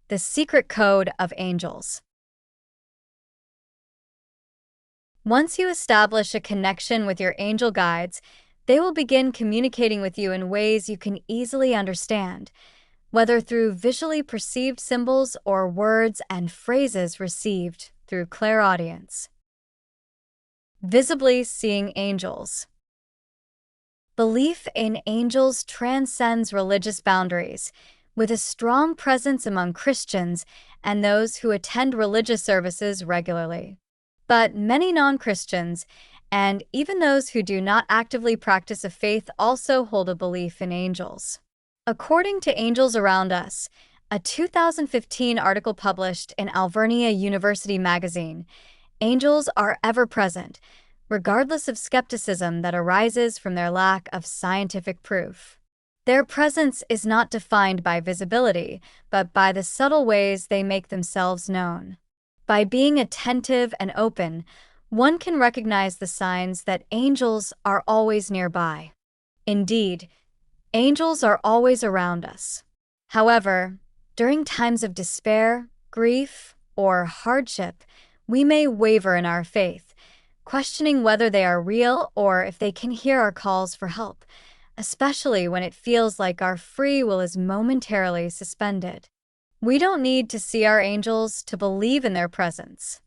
The secret code of angels. Once you establish a connection with your angel guides, they will begin communicating with you in ways you can easily understand, whether through visually perceived symbols or words and phrases received through clairaudience. Visibly seeing angels. Belief in angels transcends religious boundaries, with a strong presence among Christians and those who attend religious services regularly. But many non-Christians, and even those who do not actively practice a faith, also hold a belief in angels. According to Angels Around Us, a 2015 article published in Alvernia University magazine, angels are ever present, regardless of skepticism that arises from their lack of scientific proof. Their presence is not defined by visibility, but by the subtle ways they make themselves known. By being attentive and open, one can recognize the signs that angels are always nearby. Indeed, angels are always around us. However, during times of despair, grief, or hardship, we may waver in our faith, questioning whether they are real or if they can hear our calls for help, especially when it feels like our free will is momentarily suspended. We don't need to see our angels to believe in their presence.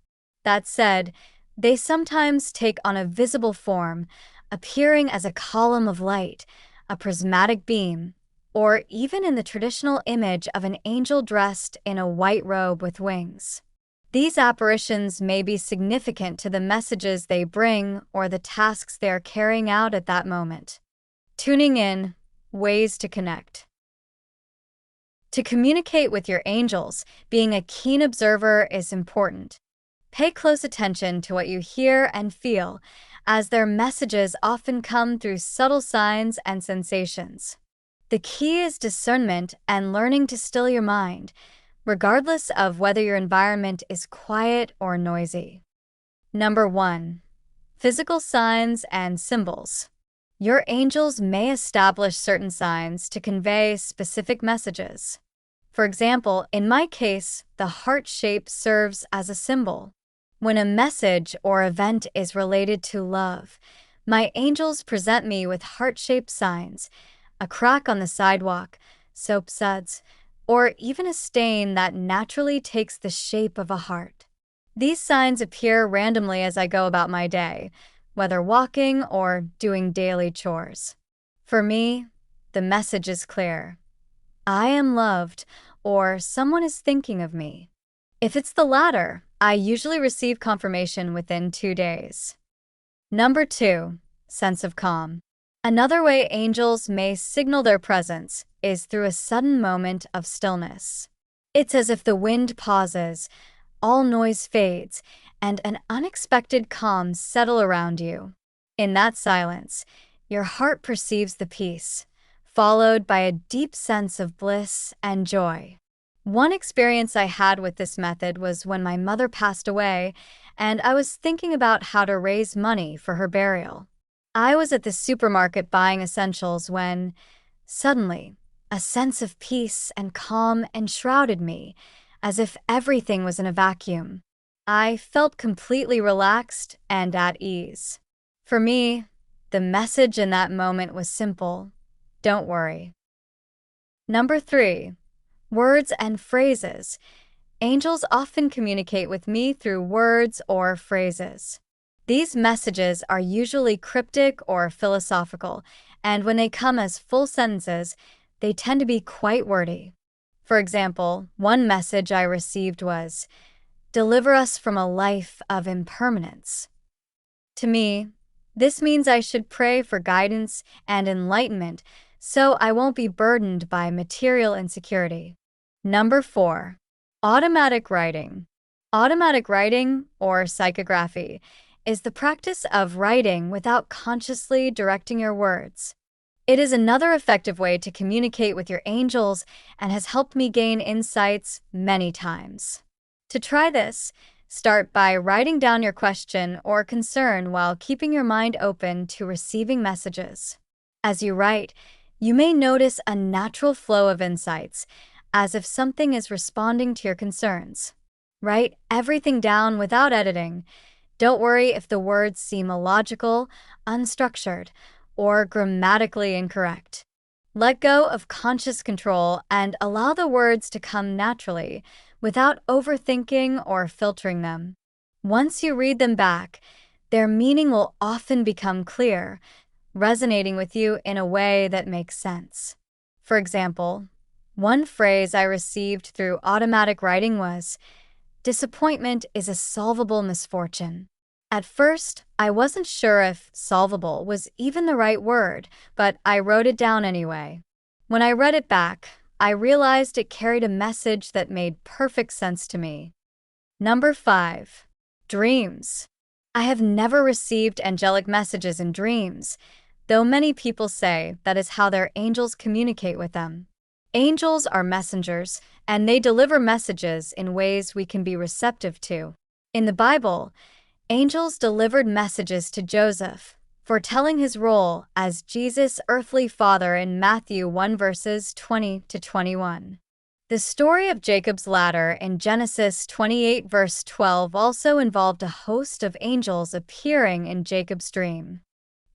That said, they sometimes take on a visible form, appearing as a column of light, a prismatic beam, or even in the traditional image of an angel dressed in a white robe with wings. These apparitions may be significant to the messages they bring or the tasks they are carrying out at that moment. Tuning in, ways to connect. To communicate with your angels, being a keen observer is important. Pay close attention to what you hear and feel, as their messages often come through subtle signs and sensations. The key is discernment and learning to still your mind, regardless of whether your environment is quiet or noisy. Number 1. Physical signs and symbols. Your angels may establish certain signs to convey specific messages. For example, in my case, the heart shape serves as a symbol. When a message or event is related to love, my angels present me with heart-shaped signs, a crack on the sidewalk, soap suds, or even a stain that naturally takes the shape of a heart. These signs appear randomly as I go about my day, whether walking or doing daily chores. For me, the message is clear. I am loved, or someone is thinking of me. If it's the latter, I usually receive confirmation within 2 days. Number 2. Sense of calm. Another way angels may signal their presence is through a sudden moment of stillness. It's as if the wind pauses, all noise fades, and an unexpected calm settles around you. In that silence, your heart perceives the peace, followed by a deep sense of bliss and joy. One experience I had with this method was when my mother passed away, and I was thinking about how to raise money for her burial. I was at the supermarket buying essentials when, suddenly, a sense of peace and calm enshrouded me, as if everything was in a vacuum. I felt completely relaxed and at ease. For me, the message in that moment was simple: don't worry. Number 3. Words and phrases. Angels often communicate with me through words or phrases. These messages are usually cryptic or philosophical, and when they come as full sentences, they tend to be quite wordy. For example, one message I received was, "Deliver us from a life of impermanence." To me, this means I should pray for guidance and enlightenment so I won't be burdened by material insecurity. Number 4. Automatic writing. Automatic writing, or psychography, is the practice of writing without consciously directing your words. It is another effective way to communicate with your angels and has helped me gain insights many times. To try this, start by writing down your question or concern while keeping your mind open to receiving messages. As you write, you may notice a natural flow of insights, as if something is responding to your concerns. Write everything down without editing. Don't worry if the words seem illogical, unstructured, or grammatically incorrect. Let go of conscious control and allow the words to come naturally, without overthinking or filtering them. Once you read them back, their meaning will often become clear, resonating with you in a way that makes sense. For example, one phrase I received through automatic writing was, "Disappointment is a solvable misfortune." At first, I wasn't sure if solvable was even the right word, but I wrote it down anyway. When I read it back, I realized it carried a message that made perfect sense to me. Number 5. Dreams. I have never received angelic messages in dreams, though many people say that is how their angels communicate with them. Angels are messengers, and they deliver messages in ways we can be receptive to. In the Bible, angels delivered messages to Joseph, foretelling his role as Jesus' earthly father in Matthew 1 verses 20 to 21. The story of Jacob's ladder in Genesis 28 verse 12 also involved a host of angels appearing in Jacob's dream.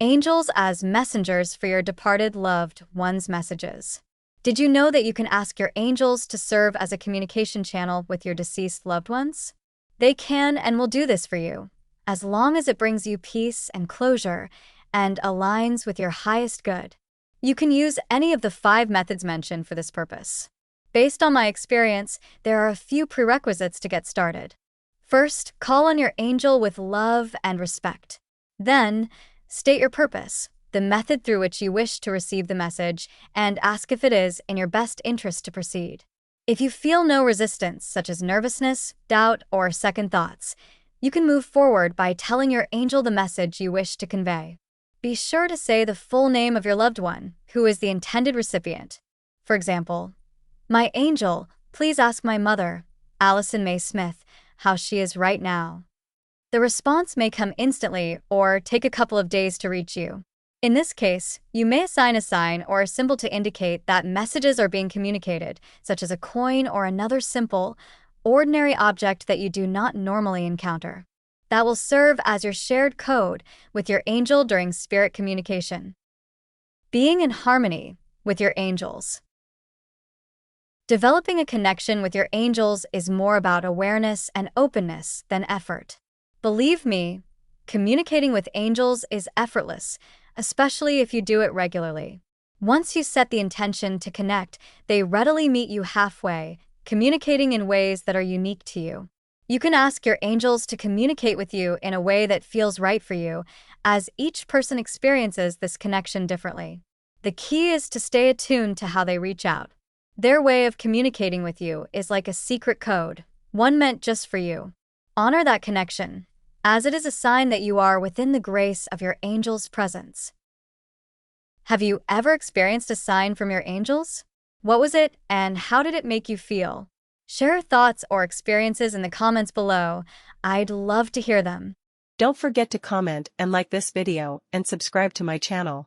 Angels as messengers for your departed loved ones' messages. Did you know that you can ask your angels to serve as a communication channel with your deceased loved ones? They can and will do this for you, as long as it brings you peace and closure and aligns with your highest good. You can use any of the 5 methods mentioned for this purpose. Based on my experience, there are a few prerequisites to get started. First, call on your angel with love and respect. Then, state your purpose, the method through which you wish to receive the message, and ask if it is in your best interest to proceed. If you feel no resistance, such as nervousness, doubt, or second thoughts, you can move forward by telling your angel the message you wish to convey. Be sure to say the full name of your loved one, who is the intended recipient. For example, "My angel, please ask my mother, Allison Mae Smith, how she is right now." The response may come instantly or take a couple of days to reach you. In this case, you may assign a sign or a symbol to indicate that messages are being communicated, such as a coin or another simple, ordinary object that you do not normally encounter. That will serve as your shared code with your angel during spirit communication. Being in harmony with your angels. Developing a connection with your angels is more about awareness and openness than effort. Believe me, communicating with angels is effortless, especially if you do it regularly. Once you set the intention to connect, they readily meet you halfway, communicating in ways that are unique to you. You can ask your angels to communicate with you in a way that feels right for you, as each person experiences this connection differently. The key is to stay attuned to how they reach out. Their way of communicating with you is like a secret code, one meant just for you. Honor that connection, as it is a sign that you are within the grace of your angel's presence. Have you ever experienced a sign from your angels? What was it, and how did it make you feel? Share your thoughts or experiences in the comments below. I'd love to hear them. Don't forget to comment and like this video and subscribe to my channel.